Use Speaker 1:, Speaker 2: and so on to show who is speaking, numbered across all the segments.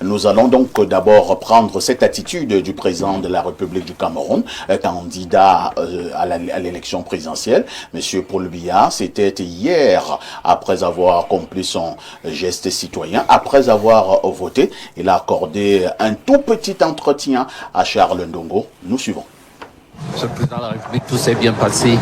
Speaker 1: Nous allons donc d'abord reprendre cette attitude du président de la République du Cameroun, candidat à l'élection présidentielle. Monsieur Paul Biya, c'était hier, après avoir accompli son geste citoyen, après avoir voté, il a accordé un tout petit entretien à Charles Ndongo. Nous suivons.
Speaker 2: Monsieur le président de la République, tout s'est bien passé.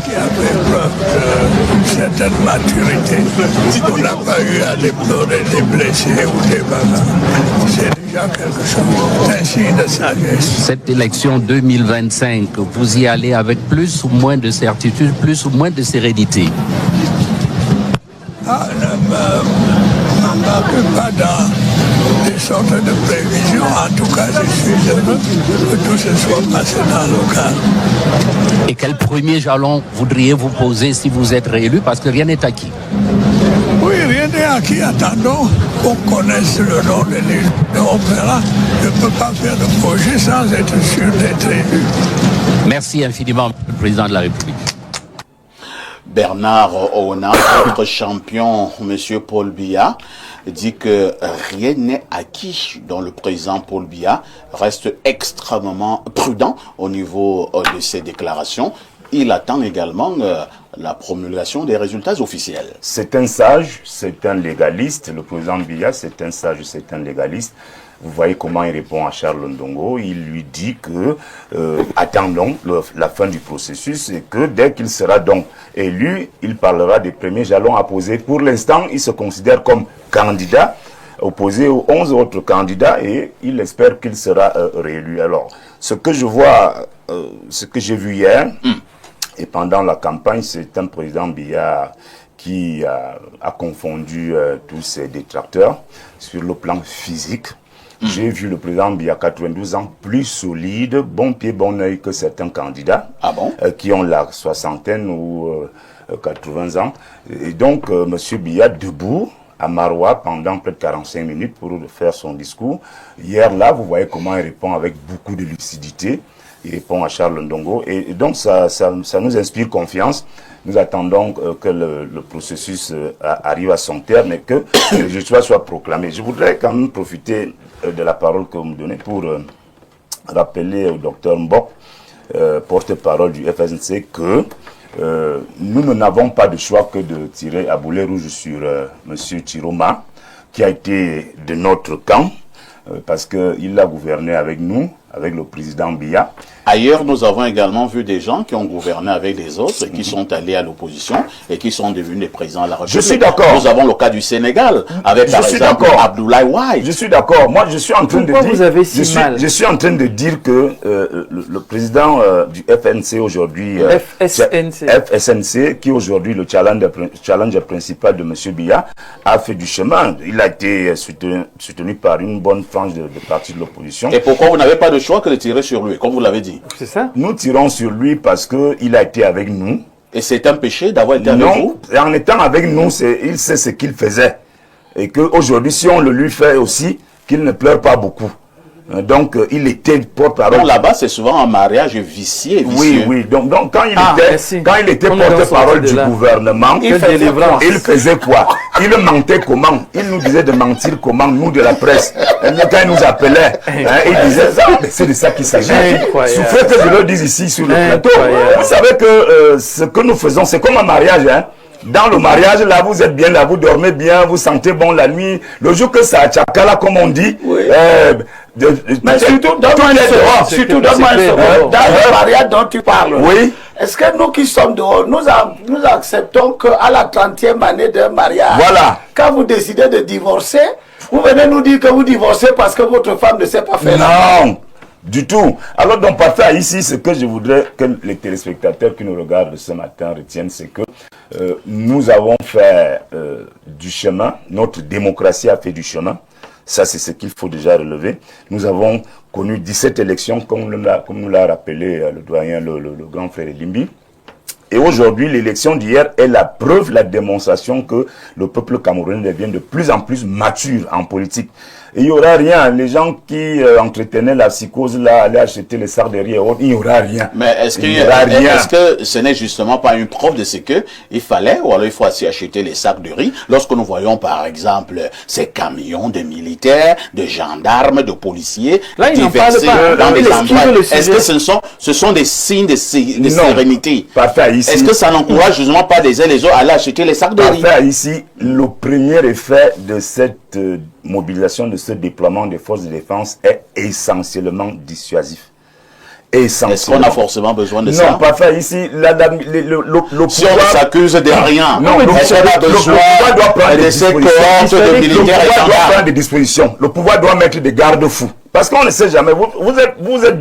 Speaker 3: Qui a fait preuve d'une certaine maturité. On n'a pas eu à déplorer des blessés ou des bagarres. C'est déjà quelque chose. Un signe de sagesse.
Speaker 2: Cette élection 2025, vous y allez avec plus ou moins de certitude, plus ou moins de sérénité?
Speaker 3: N'embarque pas dans des sortes de prévisions. En tout cas, je suis heureux que tout se soit passé dans le cadre.
Speaker 2: Et quel premier jalon voudriez-vous poser si vous êtes réélu? Parce que rien n'est acquis.
Speaker 3: Oui, rien n'est acquis. Attendons qu'on connaisse le nom de l'île. Et on verra. Je ne peux pas faire de projet sans être sûr d'être élu.
Speaker 2: Merci infiniment, le président de la République.
Speaker 1: Bernard Ouna, notre champion, monsieur Paul Biya, dit que rien n'est acquis, dont le président Paul Biya reste extrêmement prudent au niveau de ses déclarations. Il attend également la promulgation des résultats officiels.
Speaker 4: C'est un sage, c'est un légaliste. Le président Biya, c'est un sage, c'est un légaliste. Vous voyez comment il répond à Charles Ndongo. Il lui dit que attendons la fin du processus et que dès qu'il sera donc élu, il parlera des premiers jalons à poser. Pour l'instant, il se considère comme candidat opposé aux 11 autres candidats et il espère qu'il sera réélu. Alors, ce que je vois, ce que j'ai vu hier et pendant la campagne, c'est un président Biya qui a confondu tous ses détracteurs sur le plan physique. J'ai vu le président Biya, 92 ans, plus solide, bon pied, bon oeil que certains candidats qui ont la soixantaine ou 80 ans. Et donc, M. Biya, debout à Maroua pendant près de 45 minutes pour faire son discours. Hier, là, vous voyez comment il répond avec beaucoup de lucidité. Il répond à Charles Ndongo. Et donc, ça nous inspire confiance. Nous attendons que le processus arrive à son terme et que le résultat soit proclamé. Je voudrais quand même profiter de la parole que vous me donnez pour rappeler au docteur Mbok, porte-parole du FSNC, que nous n'avons pas de choix que de tirer à boulet rouge sur M. Chiroma, qui a été de notre camp, parce qu'il a gouverné avec nous, avec le président Biya.
Speaker 1: Ailleurs, nous avons également vu des gens qui ont gouverné avec les autres, et qui sont allés à l'opposition et qui sont devenus les présidents de la République.
Speaker 4: Je suis d'accord.
Speaker 1: Nous avons le cas du Sénégal, avec par exemple Abdoulaye Wade.
Speaker 4: Je suis d'accord. Moi, je suis en train
Speaker 5: Pourquoi vous avez si mal?
Speaker 4: Je suis en train de dire que le président du FNC aujourd'hui, FSNC, qui est aujourd'hui le challenger principal de M. Biya, a fait du chemin. Il a été soutenu par une bonne frange de partis de l'opposition.
Speaker 1: Et pourquoi vous n'avez pas de choix que de tirer sur lui, comme vous l'avez dit?
Speaker 5: C'est ça?
Speaker 4: Nous tirons sur lui parce qu'il a été avec nous.
Speaker 1: Et c'est un péché d'avoir été avec vous?
Speaker 4: Non, en étant avec nous, il sait ce qu'il faisait. Et qu'aujourd'hui, si on le lui fait aussi, qu'il ne pleure pas beaucoup. Donc, il était porte-parole.
Speaker 1: Donc là-bas, c'est souvent un mariage vicié.
Speaker 4: Oui. Donc quand il était porte-parole du gouvernement, il faisait quoi? Il mentait comment? Il nous disait de mentir comment, nous de la presse. Quand il nous appelait, il disait ça. C'est de ça qu'il s'agit. Souffrez que je le dise ici sur le plateau. Vous savez que ce que nous faisons, c'est comme un mariage. Dans le mariage, là, vous êtes bien, là, vous dormez bien, vous sentez bon la nuit. Le jour que ça a tchakala, comme on dit,
Speaker 3: mais surtout, donne-moi une seconde. Dans le mariage dont tu parles, est-ce que nous qui sommes dehors, nous acceptons qu'à la 30e année d'un mariage, quand vous décidez de divorcer, vous venez nous dire que vous divorcez parce que votre femme ne sait pas faire
Speaker 4: non, du tout. Alors, donc, parfait, ici, ce que je voudrais que les téléspectateurs qui nous regardent ce matin retiennent, c'est que nous avons fait du chemin, notre démocratie a fait du chemin. Ça, c'est ce qu'il faut déjà relever. Nous avons connu 17 élections, comme nous l'a rappelé le doyen, le grand frère Elimbi. Et aujourd'hui, l'élection d'hier est la preuve, la démonstration que le peuple camerounais devient de plus en plus mature en politique. il n'y aura rien. Les gens qui entretenaient la psychose là, allaient acheter les sacs de riz et autres, il n'y aura rien.
Speaker 1: Mais est-ce que ce n'est justement pas une preuve de ce que il fallait, ou alors il faut aussi acheter les sacs de riz, lorsque nous voyons par exemple ces camions de militaires, de gendarmes, de policiers,
Speaker 5: là,
Speaker 1: déversés dans des endroits. Est-ce que ce sont des signes de sérénité?
Speaker 4: Parfait, ici.
Speaker 1: Est-ce que ça n'encourage justement pas les uns les autres à aller acheter les sacs de riz?
Speaker 4: Parfait, ici, le premier effet de cette mobilisation, de ce déploiement des forces de défense est essentiellement dissuasif.
Speaker 1: Est-ce qu'on a forcément besoin de ça?
Speaker 4: Non, pas fait ici. Le
Speaker 1: si on s'accuse de rien,
Speaker 4: non,
Speaker 1: est-ce qu'on a besoin de ces cohortes de militaires et
Speaker 4: doit prendre des dispositions. Le pouvoir doit mettre des garde-fous. Parce qu'on ne sait jamais. Vous êtes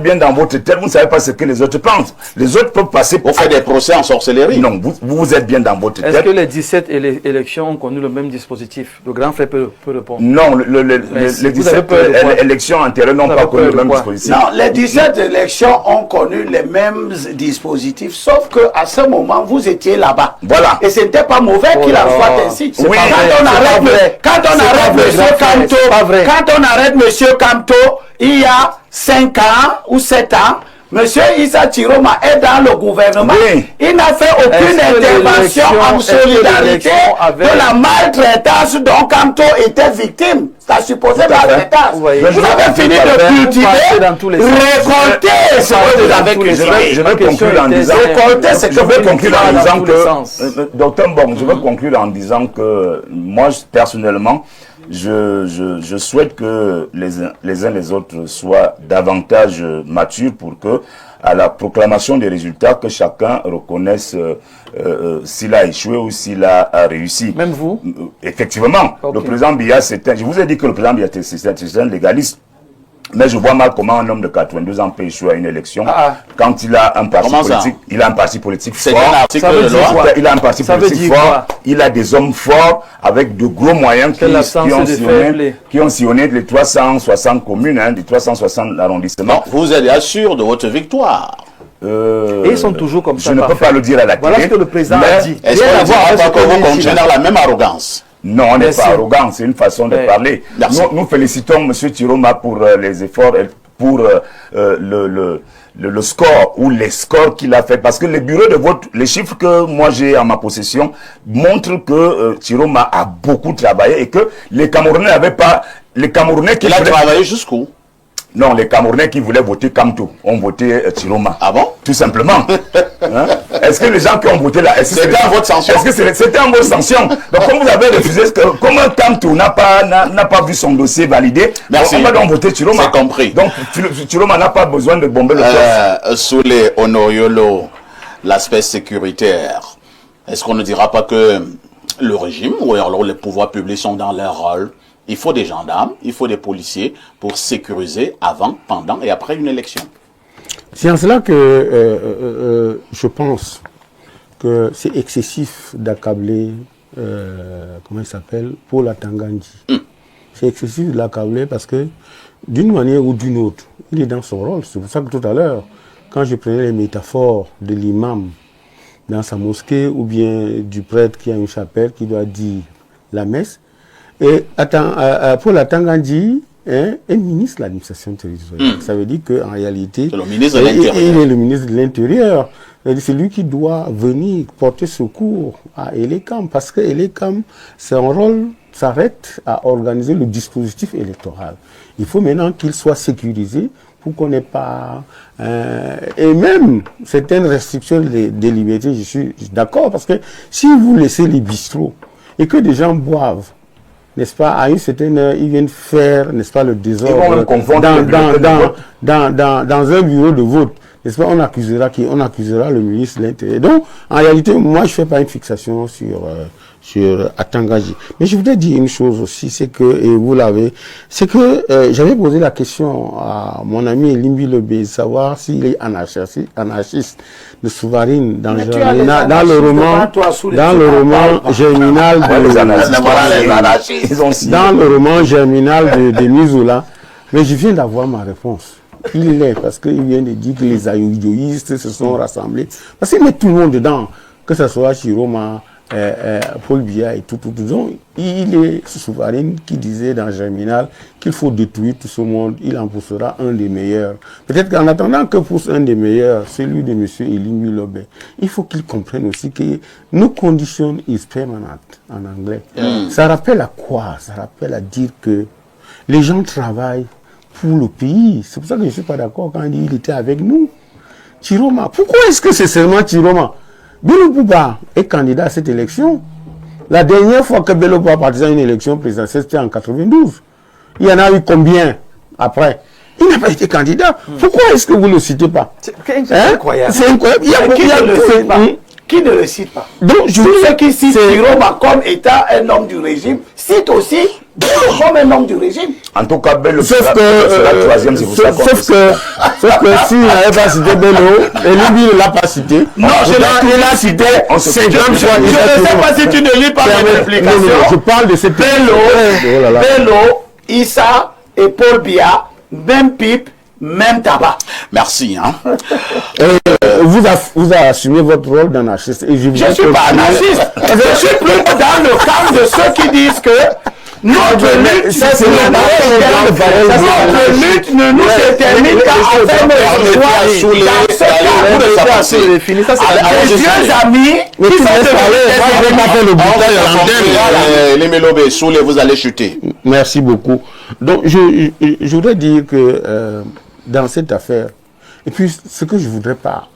Speaker 4: bien dans votre tête. Vous ne savez pas ce que les autres pensent. Les autres peuvent passer pour
Speaker 1: faire des procès en sorcellerie.
Speaker 4: Non, vous êtes bien dans votre tête.
Speaker 5: Est-ce que les 17 élections ont connu le même dispositif? Le grand frère peut répondre.
Speaker 4: Non, les 17 élections antérieures n'ont pas connu le même dispositif.
Speaker 3: Non, les 17 élections ont connu les mêmes dispositifs, sauf qu'à ce moment, vous étiez là-bas.
Speaker 4: Voilà.
Speaker 3: Et ce n'était pas mauvais qu'il en soit ainsi.
Speaker 4: Oui,
Speaker 3: quand on arrête M. Kamto, il y a 5 ans ou 7 ans, Monsieur Issa Chiroma est dans le gouvernement.
Speaker 4: Oui.
Speaker 3: Il n'a fait aucune intervention en solidarité de la maltraitance dont Kamto était victime. La supposée maltraitance. Vous avez fini de cultiver, récolter ce que vous avez cultivé.
Speaker 4: Je vais conclure en disant que, Docteur Mbong, je vais conclure en disant que moi, personnellement, je souhaite que les uns les autres soient davantage matures pour que, à la proclamation des résultats, que chacun reconnaisse s'il a échoué ou s'il a réussi.
Speaker 5: Même vous?
Speaker 4: Effectivement. Okay. Le président Biya, je vous ai dit que le président Biya, c'est un légaliste. Mais je vois mal comment un homme de 82 ans peut échouer à une élection quand il a un parti politique. Il a un parti politique fort. Il a un parti politique fort. Il a des hommes forts avec de gros moyens qui ont sillonné les 360 communes, les 360 arrondissements.
Speaker 1: Vous êtes sûr de votre victoire?
Speaker 5: Et ils sont toujours comme ça.
Speaker 4: Je ne peux pas le dire à la télé.
Speaker 5: Voilà ce que le président a dit.
Speaker 1: Est-ce qu'on ne dira pas que vous continuez dans la même arrogance?
Speaker 4: Non, on n'est pas arrogant, c'est une façon de parler. Nous félicitons M. Chiroma pour les efforts et pour le score ou les scores qu'il a fait. Parce que les bureaux de vote, les chiffres que moi j'ai en ma possession montrent que Chiroma a beaucoup travaillé et que les Camerounais n'avaient pas... Les Camerounais qui...
Speaker 1: Il a travaillé jusqu'où?
Speaker 4: Non, les Camerounais qui voulaient voter Kamto ont voté Chiroma.
Speaker 1: Ah bon?
Speaker 4: Tout simplement. Hein? Est-ce que les gens qui ont voté là...
Speaker 1: C'était en votre sanction?
Speaker 4: Est-ce que c'était en votre sanction? Donc, comme vous avez refusé, comment Kamto n'a pas vu son dossier validé, on va donc voter Chiroma.
Speaker 1: C'est compris.
Speaker 4: Donc, Chiroma n'a pas besoin de bomber le torse.
Speaker 1: Sous les Honoriolo, l'aspect sécuritaire, est-ce qu'on ne dira pas que le régime ou alors les pouvoirs publics sont dans leur rôle? Il faut des gendarmes, il faut des policiers pour sécuriser avant, pendant et après une élection.
Speaker 6: C'est en cela que je pense que c'est excessif d'accabler, comment il s'appelle, Paul Atangandji. C'est excessif de l'accabler parce que d'une manière ou d'une autre, il est dans son rôle. C'est pour ça que tout à l'heure, quand je prenais les métaphores de l'imam dans sa mosquée ou bien du prêtre qui a une chapelle qui doit dire la messe, et Paul Atangandji est ministre de l'administration territoriale. Ça veut dire qu'en réalité,
Speaker 1: le ministre de
Speaker 6: il est le ministre de l'Intérieur. C'est lui qui doit venir porter secours à Elekam, parce que Elekam, son rôle s'arrête à organiser le dispositif électoral. Il faut maintenant qu'il soit sécurisé pour qu'on n'ait pas... et même certaines restrictions des libertés, je suis d'accord, parce que si vous laissez les bistrots et que des gens boivent, n'est-ce pas, à une certaine heure, ils viennent faire, n'est-ce pas, le désordre dans un bureau de vote. N'est-ce pas, on accusera le ministre de l'Intérieur. Donc, en réalité, moi, je ne fais pas une fixation sur Atangandji. Mais je voudrais dire une chose aussi, c'est que, et vous l'avez, c'est que j'avais posé la question à mon ami Elimbi Lebé, savoir s'il est anarchiste de Souvarine dans le roman germinal de Mizoula. Mais je viens d'avoir ma réponse. Il l'est, parce qu'il vient de dire que les ayoïstes se sont rassemblés. Parce qu'il met tout le monde dedans, que ce soit Chiroma, Paul Biya et tout. Donc, il est souverain qui disait dans Germinal qu'il faut détruire tout ce monde, il en poussera un des meilleurs. Peut-être qu'en attendant que pousse un des meilleurs, celui de M. Elimbi Lobé, il faut qu'il comprenne aussi que nos conditions is permanent en anglais. Ça rappelle à quoi? Ça rappelle à dire que les gens travaillent pour le pays. C'est pour ça que je ne suis pas d'accord quand il dit qu'il était avec nous. Chiroma. Pourquoi est-ce que c'est seulement Chiroma? Bello Bouba est candidat à cette élection. La dernière fois que Bello Bouba participé à une élection présidentielle, c'était en 92. Il y en a eu combien après? Il n'a pas été candidat. Pourquoi est-ce que vous ne le citez pas?
Speaker 5: C'est incroyable.
Speaker 6: C'est incroyable.
Speaker 3: Qui ne le cite pas?
Speaker 6: Donc,
Speaker 3: Tous ceux qui citent Chiroma comme étant un homme du régime citent aussi Bello comme un homme du régime.
Speaker 4: En tout cas, Bello
Speaker 6: sauf
Speaker 4: sera
Speaker 6: que,
Speaker 4: troisième, c'est pour ça
Speaker 6: sauf que s'il n'avait pas cité Bello, et lui ne l'a pas cité.
Speaker 3: Non,
Speaker 6: il a cité 50 fois.
Speaker 3: Je ne sais pas si tu ne lis pas mes explications.
Speaker 6: Je parle de cette
Speaker 3: Bello, Issa et Paul Biya, même pipe, même tabac.
Speaker 1: Merci. Hein.
Speaker 6: Vous avez assumé votre rôle d'anarchiste. Je
Speaker 3: ne suis pas anarchiste. Je suis plus dans le camp de ceux qui disent que notre lutte, lutte ne nous détermine qu'à faire notre choix. Les vieux amis qui
Speaker 1: sont de vous allez chuter.
Speaker 6: Merci beaucoup. Donc, je voudrais dire que dans cette affaire, et puis ce que je voudrais pas,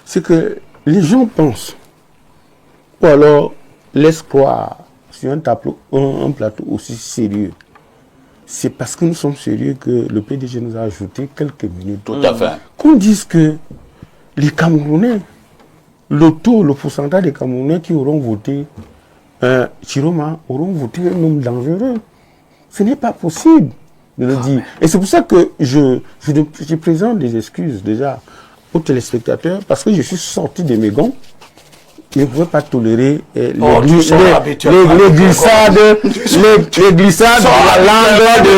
Speaker 6: c'est que les gens pensent, ou alors laissent croire sur un plateau aussi sérieux. C'est parce que nous sommes sérieux que le PDG nous a ajouté quelques minutes.
Speaker 1: Tout à fait.
Speaker 6: Qu'on dise que les Camerounais, le pourcentage des Camerounais qui auront voté Chiroma auront voté un homme dangereux. Ce n'est pas possible de le dire. Et c'est pour ça que je présente des excuses déjà aux téléspectateurs, parce que je suis sorti de mes gonds. Je ne pouvais pas tolérer les glissades dans la langue de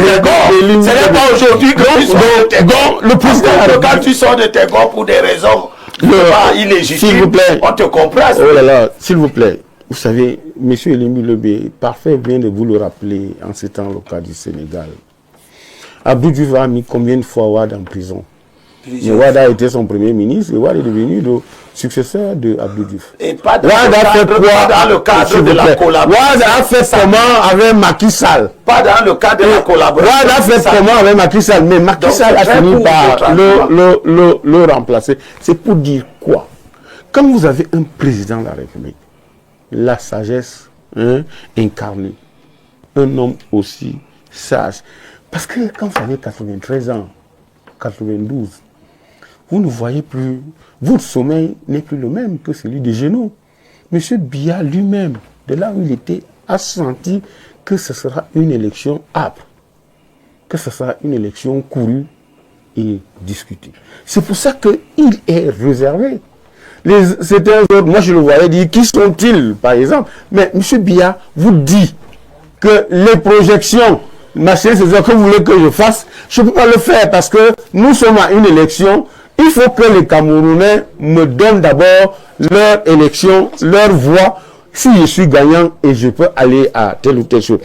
Speaker 6: l'Union.
Speaker 3: Ce n'est pas aujourd'hui que tu sors de tes gonds.
Speaker 6: Le président,
Speaker 3: quand tu sors de tes gonds pour des raisons illégitimes,
Speaker 6: s'il vous plaît,
Speaker 3: on te comprend.
Speaker 6: Oh là là, s'il vous plaît. Vous savez, M. Elimbi Lobé, parfait vient de vous le rappeler en citant le cas du Sénégal. Abdou Diouf a mis combien de fois Wade en prison? Wade a été son premier ministre et Wade est devenu le successeur de Abdou Diouf.
Speaker 3: Et pas dans
Speaker 6: le cadre de la collaboration. Wade a fait comment avec Macky Sall?
Speaker 3: Pas dans le cadre de la collaboration.
Speaker 6: Wade a fait comment avec Macky Sall? Mais Macky Sall a fini par le remplacer. C'est pour dire quoi? Quand vous avez un président de la République, la sagesse incarnée, un homme aussi sage. Parce que quand vous avez 93 ans, 92, vous ne voyez plus, votre sommeil n'est plus le même que celui de Génaud. Monsieur Biya lui-même, de là où il était, a senti que ce sera une élection âpre, que ce sera une élection courue et discutée. C'est pour ça qu'il est réservé. Certains autres, moi je le voyais dire, qui sont-ils par exemple? Mais M. Biya vous dit que les projections, c'est ce que vous voulez que je fasse, je ne peux pas le faire parce que nous sommes à une élection. Il faut que les Camerounais me donnent d'abord leur élection, leur voix, si je suis gagnant et je peux aller à telle ou telle chose.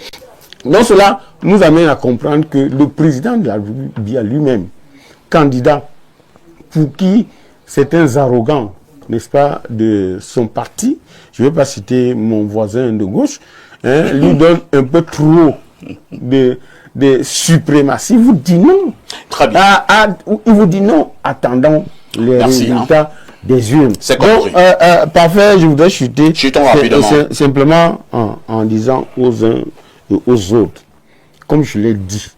Speaker 6: Donc cela nous amène à comprendre que le président de la République Biya lui-même, candidat pour qui certains arrogants, n'est-ce pas, de son parti, je ne vais pas citer mon voisin de gauche, lui donne un peu trop de suprématie. Il vous dit non.
Speaker 1: Très bien.
Speaker 6: Il vous dit non. Attendons les résultats des urnes.
Speaker 1: C'est compris.
Speaker 6: Parfait, je voudrais chuter.
Speaker 1: Chutons rapidement.
Speaker 6: Simplement en disant aux uns et aux autres, comme je l'ai dit,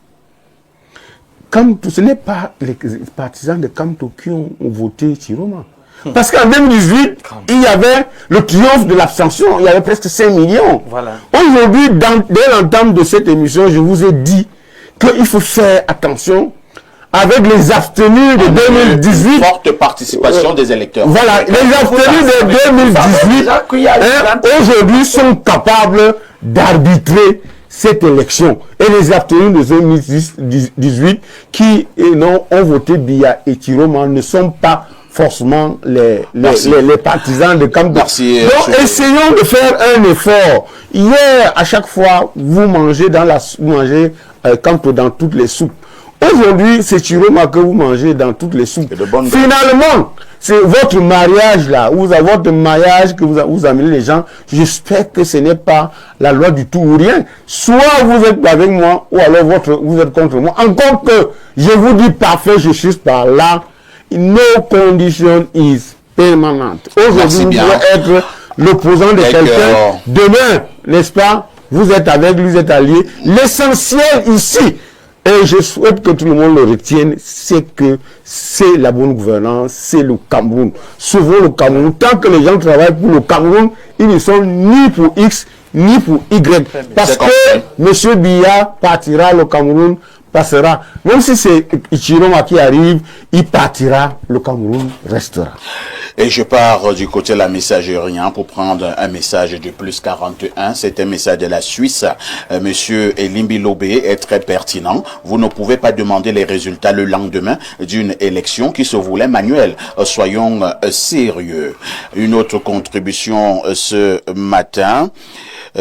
Speaker 6: ce n'est pas les partisans de Kamto qui ont voté Chiroma. Parce qu'en 2018, il y avait le triomphe de l'abstention, il y avait presque 5 millions.
Speaker 5: Voilà.
Speaker 6: Aujourd'hui, dès l'entame de cette émission, je vous ai dit qu'il faut faire attention avec les abstenus de 2018.
Speaker 1: Forte participation des électeurs.
Speaker 6: Voilà, les abstenus de 2018, aujourd'hui, sont capables d'arbitrer cette élection. Et les abstenus de 2018 qui ont voté Biya et Chiroma ne sont pas forcément les partisans de Camp.
Speaker 1: Merci.
Speaker 6: Donc, essayons de faire un effort. Hier, à chaque fois, vous mangez dans toutes les soupes. Aujourd'hui, c'est Chiroma que vous mangez dans toutes les soupes. Finalement, c'est votre mariage là, votre mariage que vous amenez les gens. J'espère que ce n'est pas la loi du tout ou rien. Soit vous êtes avec moi, ou alors vous êtes contre moi. Encore que je vous dis parfait, je suis par là. No condition is permanent. Aujourd'hui, vous pouvez être l'opposant de quelqu'un. Demain, n'est-ce pas? Vous êtes avec lui, vous êtes allié. L'essentiel ici, et je souhaite que tout le monde le retienne, c'est que c'est la bonne gouvernance, c'est le Cameroun. Sauvons le Cameroun. Tant que les gens travaillent pour le Cameroun, ils ne sont ni pour X, ni pour Y. Parce que M. Biya partira, le Cameroun passera. Même si c'est Chiroma qui arrive, il partira, le Cameroun restera.
Speaker 1: Et je pars du côté de la messagerie pour prendre un message du plus 41. C'est un message de la Suisse. Monsieur Elimbi Lobé est très pertinent. Vous ne pouvez pas demander les résultats le lendemain d'une élection qui se voulait manuelle. Soyons sérieux. Une autre contribution ce matin.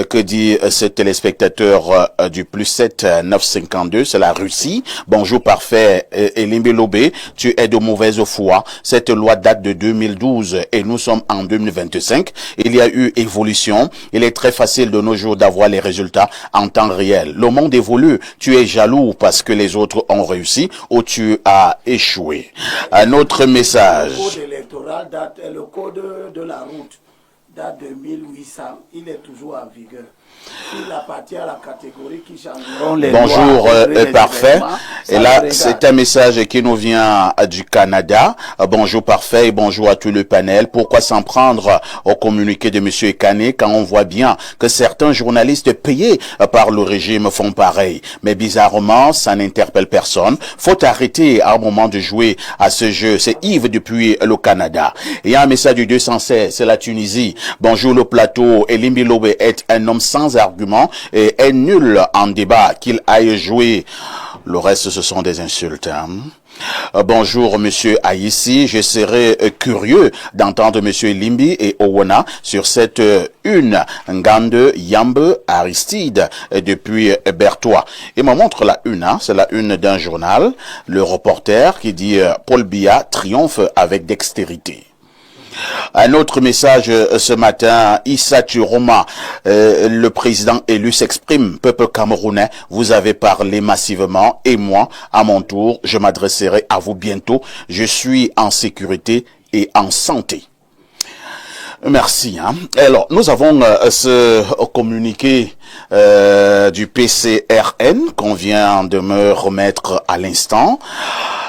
Speaker 1: Que dit ce téléspectateur du plus 7 952, c'est la Russie. Bonjour parfait, Elimbi Lobé, tu es de mauvaise foi. Cette loi date de 2012 et nous sommes en 2025. Il y a eu évolution. Il est très facile de nos jours d'avoir les résultats en temps réel. Le monde évolue. Tu es jaloux parce que les autres ont réussi ou tu as échoué. Un autre message.
Speaker 3: Le code électoral date, le code de la route date de 1800, il est toujours en vigueur. Il appartient à la catégorie qui changeront les
Speaker 1: Bonjour,
Speaker 3: lois,
Speaker 1: parfait. Et là, c'est un message qui nous vient du Canada. Bonjour, parfait, et bonjour à tout le panel. Pourquoi s'en prendre au communiqué de M. Ekane quand on voit bien que certains journalistes payés par le régime font pareil? Mais bizarrement, ça n'interpelle personne. Faut arrêter à un moment de jouer à ce jeu. C'est Yves depuis le Canada. Il y a un message du 216, c'est la Tunisie. Bonjour le plateau. Elimbi Lobé est un homme sans argument et est nul en débat, qu'il aille jouer. Le reste, ce sont des insultes. Bonjour Monsieur Aïssi, je serais curieux d'entendre Monsieur Elimbi et Owona sur cette une Ngande Yambe Aristide depuis Bertois. Il me montre la une, c'est la une d'un journal, le reporter qui dit Paul Biya triomphe avec dextérité. Un autre message ce matin, Issa Chiroma, le président élu s'exprime, peuple camerounais, vous avez parlé massivement et moi, à mon tour, je m'adresserai à vous bientôt. Je suis en sécurité et en santé. Merci. Alors, nous avons ce communiqué du PCRN qu'on vient de me remettre à l'instant.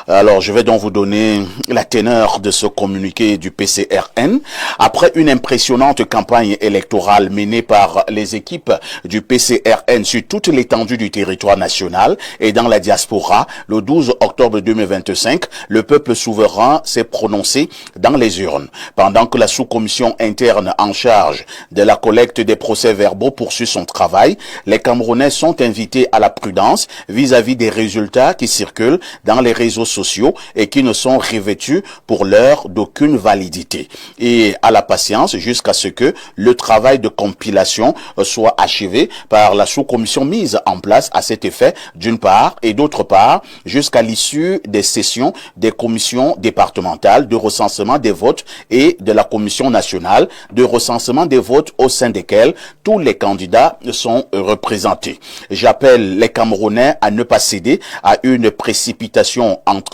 Speaker 1: Alors, je vais donc vous donner la teneur de ce communiqué du PCRN. Après une impressionnante campagne électorale menée par les équipes du PCRN sur toute l'étendue du territoire national et dans la diaspora, le 12 octobre 2025, le peuple souverain s'est prononcé dans les urnes. Pendant que la sous-commission interne en charge de la collecte des procès-verbaux poursuit son travail, les Camerounais sont invités à la prudence vis-à-vis des résultats qui circulent dans les réseaux sociaux et qui ne sont revêtus pour l'heure d'aucune validité, et à la patience jusqu'à ce que le travail de compilation soit achevé par la sous-commission mise en place à cet effet d'une part, et d'autre part jusqu'à l'issue des sessions des commissions départementales de recensement des votes et de la commission nationale de recensement des votes au sein desquels tous les candidats sont représentés. J'appelle les Camerounais à ne pas céder à une précipitation entretenue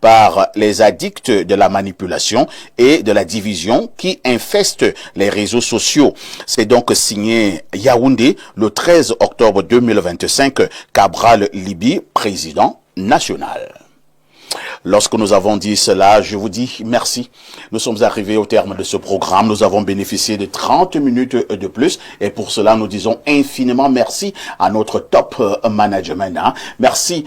Speaker 1: par les addicts de la manipulation et de la division qui infestent les réseaux sociaux. C'est donc signé Yaoundé le 13 octobre 2025, Cabral Libi, président national. Lorsque nous avons dit cela, je vous dis merci. Nous sommes arrivés au terme de ce programme. Nous avons bénéficié de 30 minutes de plus. Et pour cela, nous disons infiniment merci à notre top management. Merci